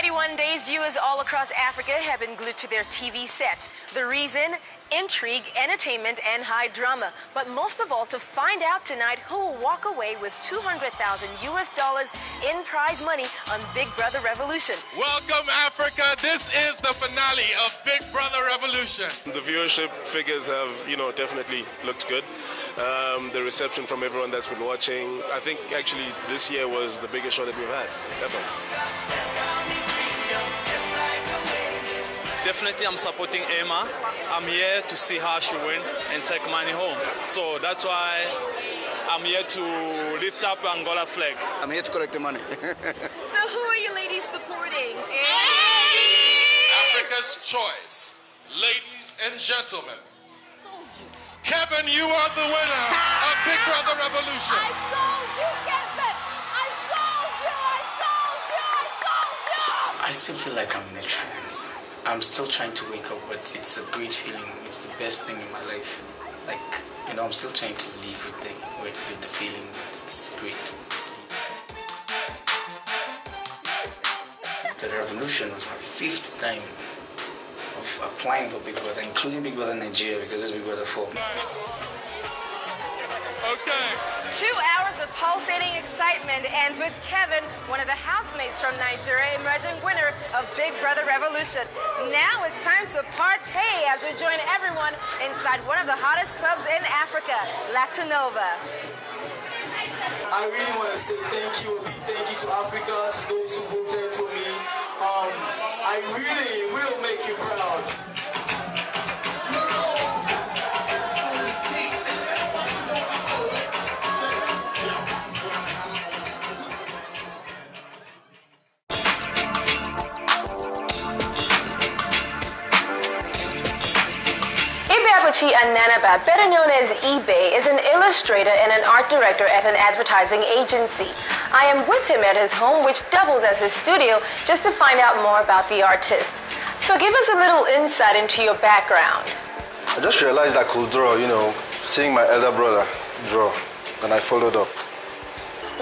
91 days, viewers all across Africa have been glued to their TV sets. The reason? Intrigue, entertainment, and high drama. But most of all, to find out tonight who will walk away with $200,000 in prize money on Big Brother Revolution. Welcome, Africa. This is the finale of Big Brother Revolution. The viewership figures have, definitely looked good. The reception from everyone that's been watching, I think actually this year was the biggest show that we've had, definitely. Definitely I'm supporting Emma. I'm here to see how she win and take money home. So that's why I'm here to lift up Angola flag. I'm here to collect the money. So who are you ladies supporting? Africa's choice. Ladies and gentlemen, Kevin, you are the winner of Big Brother Revolution. I told you, Kevin! I told you! I still feel like I'm in a trance. I'm still trying to wake up, but it's a great feeling. It's the best thing in my life. I'm still trying to live with the feeling. It's great. The revolution was my 5th time of applying for Big Brother, including Big Brother Nigeria, because it's Big Brother 4. Okay. 2 hours of pulsating excitement ends with Kevin, one of the housemates from Nigeria, emerging winner of Big Brother Revolution. Now it's time to partay as we join everyone inside one of the hottest clubs in Africa, Latinova. I really want to say thank you, a big thank you to Africa, to those who voted for me. I really will make you proud. Ananaba, better known as eBay, is an illustrator and an art director at an advertising agency. I am with him at his home, which doubles as his studio, just to find out more about the artist. So give us a little insight into your background. I just realized I could draw, seeing my elder brother draw, and I followed up.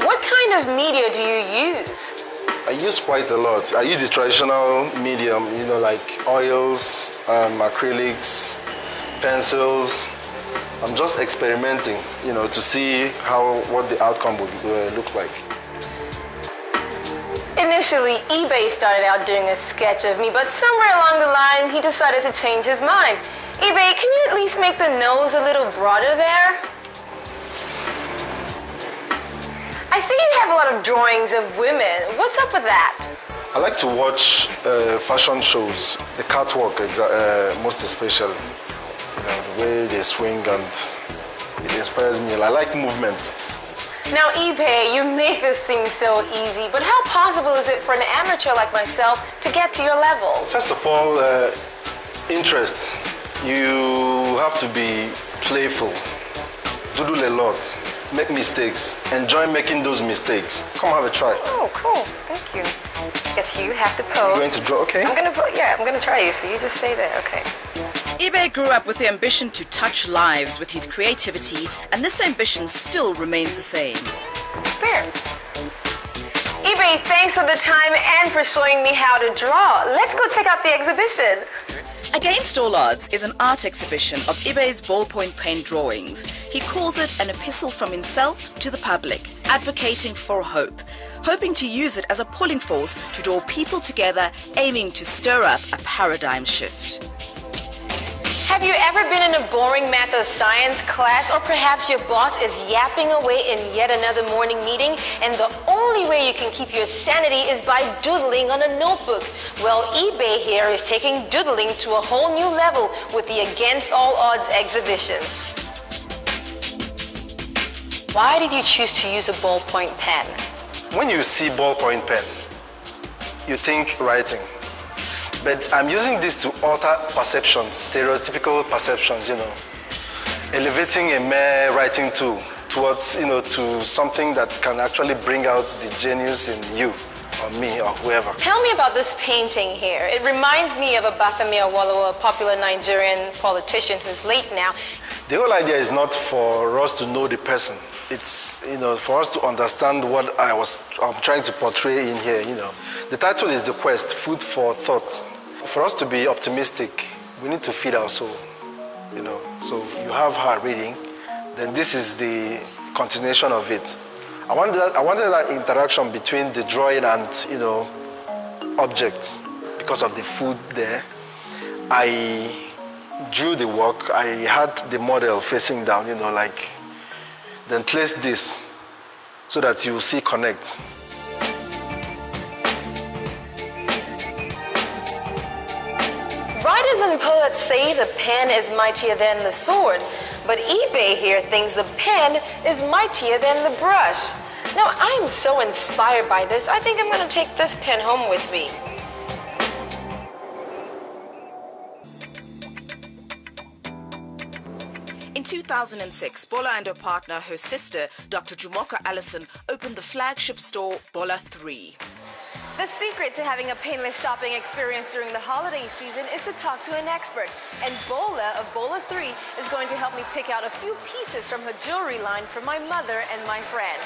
What kind of media do you use? I use quite a lot. I use the traditional medium, like oils, acrylics, pencils. I'm just experimenting, to see what the outcome would look like. Initially, eBay started out doing a sketch of me, but somewhere along the line, he decided to change his mind. eBay, can you at least make the nose a little broader there? I see you have a lot of drawings of women. What's up with that? I like to watch fashion shows, the catwalk most especially. The way they swing, and it inspires me. I like movement. Now, eBay, you make this seem so easy, but how possible is it for an amateur like myself to get to your level? First of all, interest. You have to be playful, doodle a lot, make mistakes, enjoy making those mistakes. Come have a try. Oh, cool. Thank you. Guess you have to pose. You're going to draw, okay? I'm gonna try you, so you just stay there, okay? eBay grew up with the ambition to touch lives with his creativity, and this ambition still remains the same. There. eBay, thanks for the time and for showing me how to draw. Let's go check out the exhibition. Against All Odds is an art exhibition of eBay's ballpoint pen drawings. He calls it an epistle from himself to the public, advocating for hope, hoping to use it as a pulling force to draw people together, aiming to stir up a paradigm shift. Have you ever been in a boring math or science class, or perhaps your boss is yapping away in yet another morning meeting, and the only way you can keep your sanity is by doodling on a notebook? Well, eBay here is taking doodling to a whole new level with the Against All Odds exhibition. Why did you choose to use a ballpoint pen? When you see ballpoint pen, you think writing. But I'm using this to alter perceptions, stereotypical perceptions, elevating a mere writing tool towards, to something that can actually bring out the genius in you, or me, or whoever. Tell me about this painting here. It reminds me of Obafemi Awolowo, a popular Nigerian politician who's late now. The whole idea is not for us to know the person. it's, for us to understand what I'm trying to portray in here, The title is The Quest, Food for Thought. For us to be optimistic, we need to feed our soul, So you have her reading, then this is the continuation of it. I wanted that interaction between the drawing and, objects because of the food there. I drew the work, I had the model facing down, then place this so that you see connect. Writers and poets say the pen is mightier than the sword, but eBay here thinks the pen is mightier than the brush. Now, I am so inspired by this, I think I'm going to take this pen home with me. In 2006, Bola and her partner, her sister, Dr. Jumoka Allison, opened the flagship store Bola 3. The secret to having a painless shopping experience during the holiday season is to talk to an expert. And Bola of Bola 3 is going to help me pick out a few pieces from her jewelry line for my mother and my friend.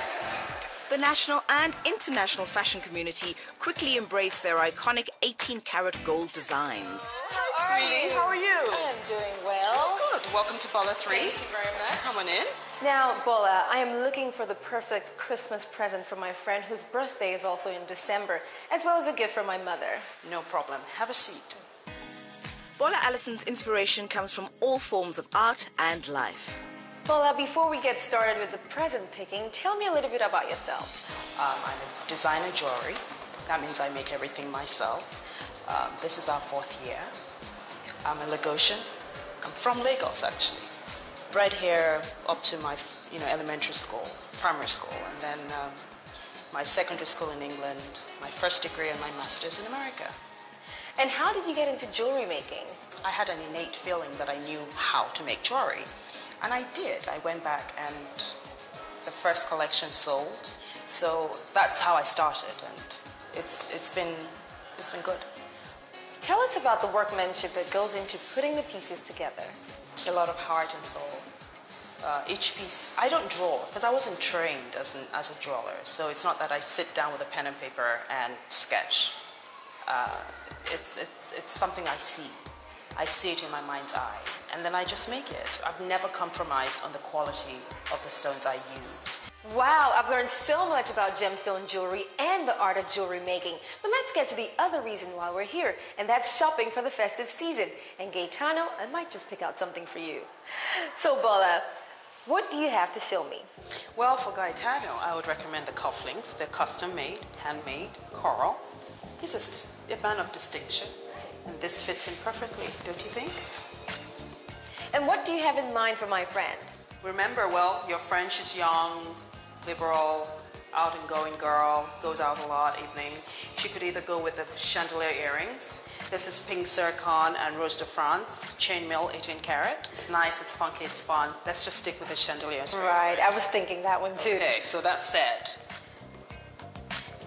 The national and international fashion community quickly embraced their iconic 18-karat gold designs. Hi, sweetie. How are you? I am doing well. Good. Welcome to Bola 3. Thank you very much. Come on in. Now, Bola, I am looking for the perfect Christmas present for my friend whose birthday is also in December, as well as a gift for my mother. No problem. Have a seat. Bola Allison's inspiration comes from all forms of art and life. Bola, before we get started with the present picking, tell me a little bit about yourself. I'm a designer jewelry. That means I make everything myself. This is our 4th year. I'm a Lagosian. I'm from Lagos, actually. Bred here up to my, elementary school, primary school, and then my secondary school in England, my first degree and my master's in America. And how did you get into jewelry making? I had an innate feeling that I knew how to make jewelry. And I did. I went back and the first collection sold. So that's how I started, and it's been good. Tell us about the workmanship that goes into putting the pieces together. A lot of heart and soul. Each piece, I don't draw because I wasn't trained as a drawer. So it's not that I sit down with a pen and paper and sketch. It's something I see. I see it in my mind's eye, and then I just make it. I've never compromised on the quality of the stones I use. Wow, I've learned so much about gemstone jewelry and the art of jewelry making. But let's get to the other reason why we're here, and that's shopping for the festive season. And Gaetano, I might just pick out something for you. So Bola, what do you have to show me? Well, for Gaetano, I would recommend the cufflinks. They're custom made, handmade, coral. He's a man of distinction. And this fits him perfectly, don't you think? And what do you have in mind for my friend? Remember, well, your friend, she's young, liberal, out and going girl, goes out a lot evening. She could either go with the chandelier earrings. This is pink zircon and rose de France, chainmail 18 karat. It's nice, it's funky, it's fun. Let's just stick with the chandeliers. Right, I was thinking that one too. Okay, so that's it.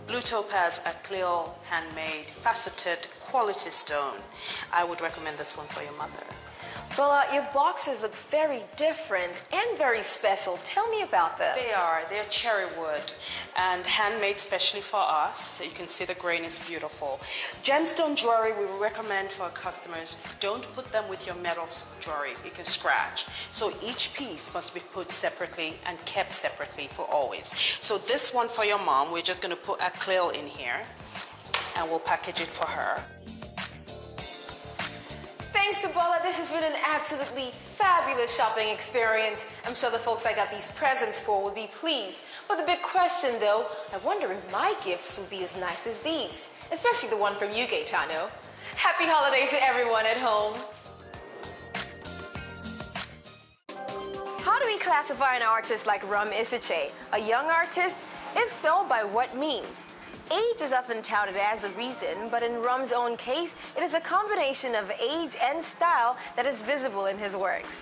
Blue topaz, a clear, handmade, faceted, quality stone. I would recommend this one for your mother. Bola, your boxes look very different and very special. Tell me about them. They're cherry wood and handmade specially for us. You can see the grain is beautiful. Gemstone jewelry we recommend for our customers, don't put them with your metal jewelry. You can scratch. So each piece must be put separately and kept separately for always. So this one for your mom, we're just going to put a clill in here and we'll package it for her. Thanks to Bola, this has been an absolutely fabulous shopping experience. I'm sure the folks I got these presents for will be pleased. But the big question though, I wonder if my gifts will be as nice as these, especially the one from you, Gaetano. Happy holidays to everyone at home. How do we classify an artist like Rum Isiche? A young artist? If so, by what means? Age is often touted as the reason, but in Rum's own case, it is a combination of age and style that is visible in his works.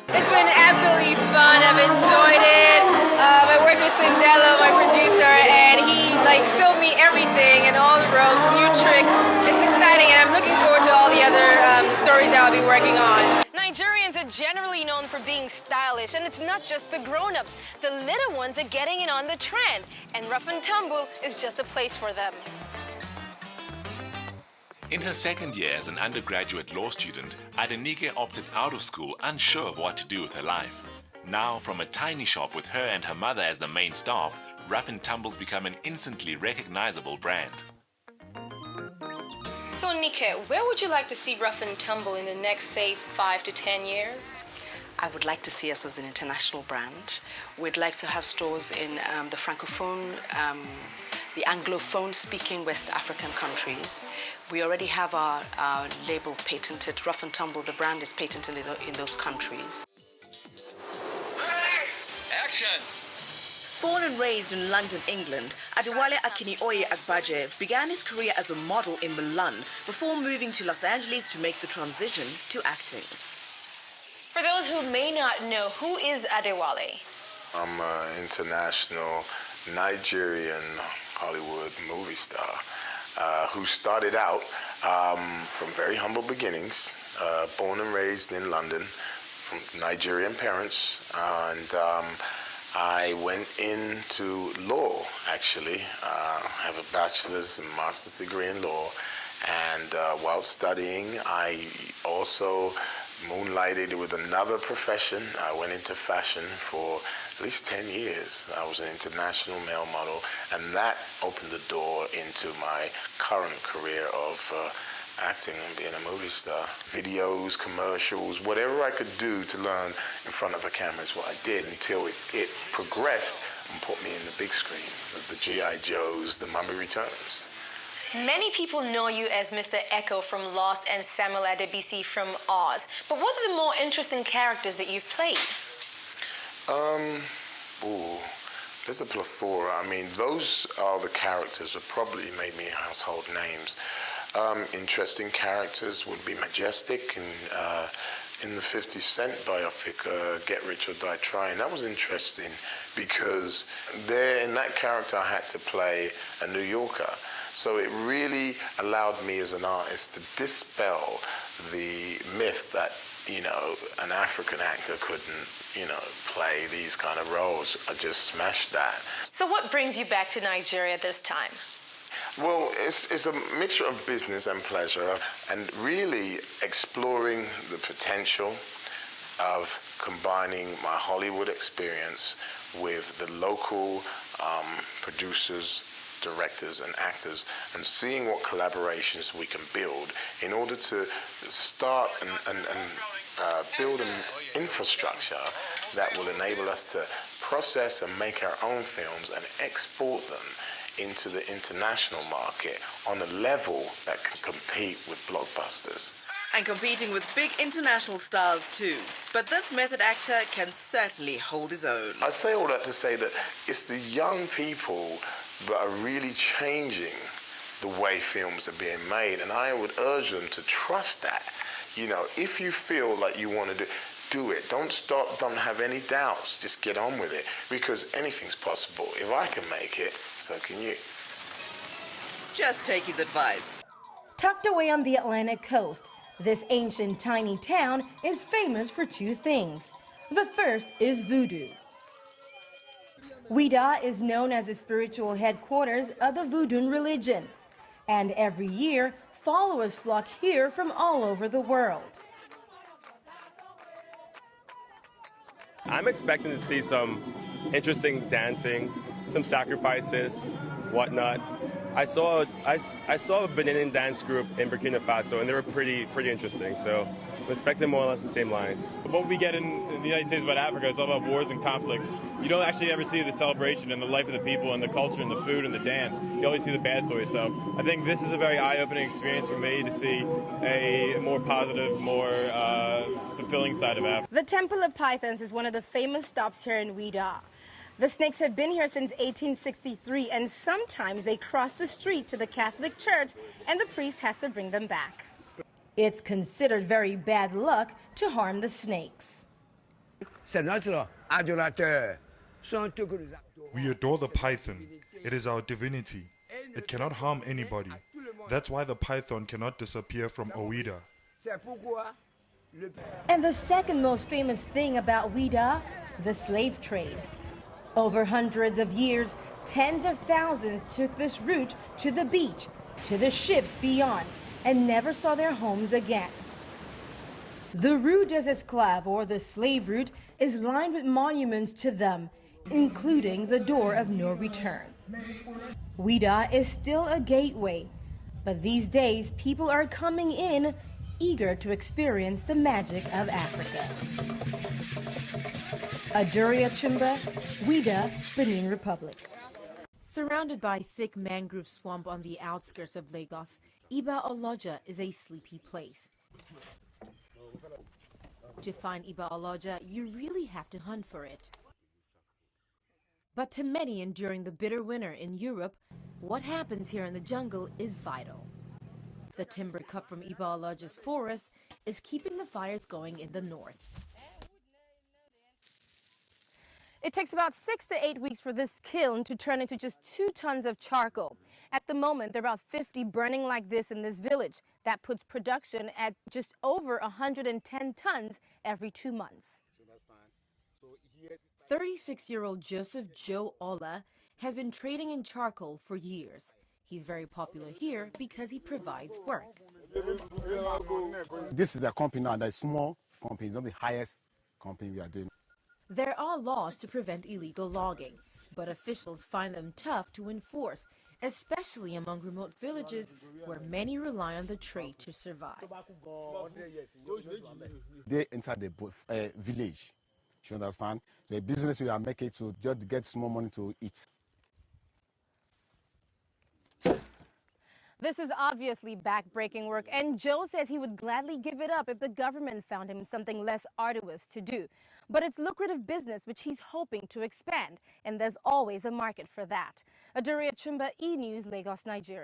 It's been absolutely fun. I've enjoyed it. I worked with Sindello, my producer, and he showed me everything and all the ropes, new tricks. It's exciting, and I'm looking forward to all the other stories that I'll be working on. Now, Nigerians are generally known for being stylish, and it's not just the grown-ups. The little ones are getting in on the trend, and rough and tumble is just the place for them. In her second year as an undergraduate law student, Adenike opted out of school unsure of what to do with her life. Now, from a tiny shop with her and her mother as the main staff, Rough and Tumble's become an instantly recognizable brand. So, Nike, where would you like to see Rough and Tumble in the next, say, 5 to 10 years? I would like to see us as an international brand. We'd like to have stores in the Francophone, the Anglophone-speaking West African countries. We already have our label patented. Rough and Tumble, the brand is patented in those countries. Action! Born and raised in London, England, Adaure Achumba began his career as a model in Milan before moving to Los Angeles to make the transition to acting. For those who may not know, who is Adaure? I'm an international Nigerian Hollywood movie star who started out from very humble beginnings, born and raised in London, from Nigerian parents, and I went into law, actually. I have a bachelor's and master's degree in law, and while studying, I also moonlighted with another profession. I went into fashion for at least 10 years. I was an international male model, and that opened the door into my current career of acting and being a movie star. Videos, commercials, whatever I could do to learn in front of a camera is what I did until it progressed and put me in the big screen, the G.I. Joes, the Mummy Returns. Many people know you as Mr. Echo from Lost and Samuel Adebisi from Oz. But what are the more interesting characters that you've played? There's a plethora. I mean, those are the characters that probably made me household names. Interesting characters would be Majestic in the 50 Cent biopic, Get Rich or Die Trying. That was interesting because there in that character I had to play a New Yorker. So it really allowed me as an artist to dispel the myth that, you know, an African actor couldn't, you know, play these kind of roles. I just smashed that. So what brings you back to Nigeria this time? Well, it's a mixture of business and pleasure, and really exploring the potential of combining my Hollywood experience with the local producers, directors and actors, and seeing what collaborations we can build in order to start and build an infrastructure that will enable us to process and make our own films and export them into the international market on a level that can compete with blockbusters. And competing with big international stars too. But this method actor can certainly hold his own. I say all that to say that it's the young people that are really changing the way films are being made, and I would urge them to trust that. You know, if you feel like you want to do it. Don't stop, don't have any doubts. Just get on with it, because anything's possible. If I can make it, so can you. Just take his advice. Tucked away on the Atlantic coast, this ancient tiny town is famous for two things. The first is voodoo. Ouida is known as the spiritual headquarters of the voodoo religion, and every year followers flock here from all over the world. I'm expecting to see some interesting dancing, some sacrifices, whatnot. I saw a Benin dance group in Burkina Faso, and they were pretty interesting. So I'm expecting more or less the same lines. What we get in the United States about Africa, it's all about wars and conflicts. You don't actually ever see the celebration and the life of the people and the culture and the food and the dance. You always see the bad stories. So I think this is a very eye-opening experience for me to see a more positive, more fulfilling side of Africa. The Temple of Pythons is one of the famous stops here in Ouida. The snakes have been here since 1863, and sometimes they cross the street to the Catholic Church, and the priest has to bring them back. It's considered very bad luck to harm the snakes. We adore the python. It is our divinity. It cannot harm anybody. That's why the python cannot disappear from Ouida. And the second most famous thing about Ouida, the slave trade. Over hundreds of years, tens of thousands took this route to the beach, to the ships beyond, and never saw their homes again. The Rue des Esclaves, or the slave route, is lined with monuments to them, including the door of no return. Ouida is still a gateway, but these days people are coming in eager to experience the magic of Africa. Adaure Achumba, Ouida, Benin Republic. Surrounded by thick mangrove swamp on the outskirts of Lagos, Iba Oloja is a sleepy place. To find Iba Oloja, you really have to hunt for it. But to many enduring the bitter winter in Europe, what happens here in the jungle is vital. The timber cut from Iba Oloja's forest is keeping the fires going in the north. It takes about 6 to 8 weeks for this kiln to turn into just 2 tons of charcoal. At the moment, there are about 50 burning like this in this village. That puts production at just over 110 tons every 2 months. 36-year-old Joseph Joe Ola has been trading in charcoal for years. He's very popular here because he provides work. This is the company now, the small company, it's not the highest company we are doing. There are laws to prevent illegal logging, but officials find them tough to enforce, especially among remote villages where many rely on the trade to survive. They inside the village, you understand? The business we are making to just get small money to eat. This is obviously back-breaking work, and Joe says he would gladly give it up if the government found him something less arduous to do. But it's lucrative business which he's hoping to expand, and there's always a market for that. Adaure Achumba, E! News, Lagos, Nigeria.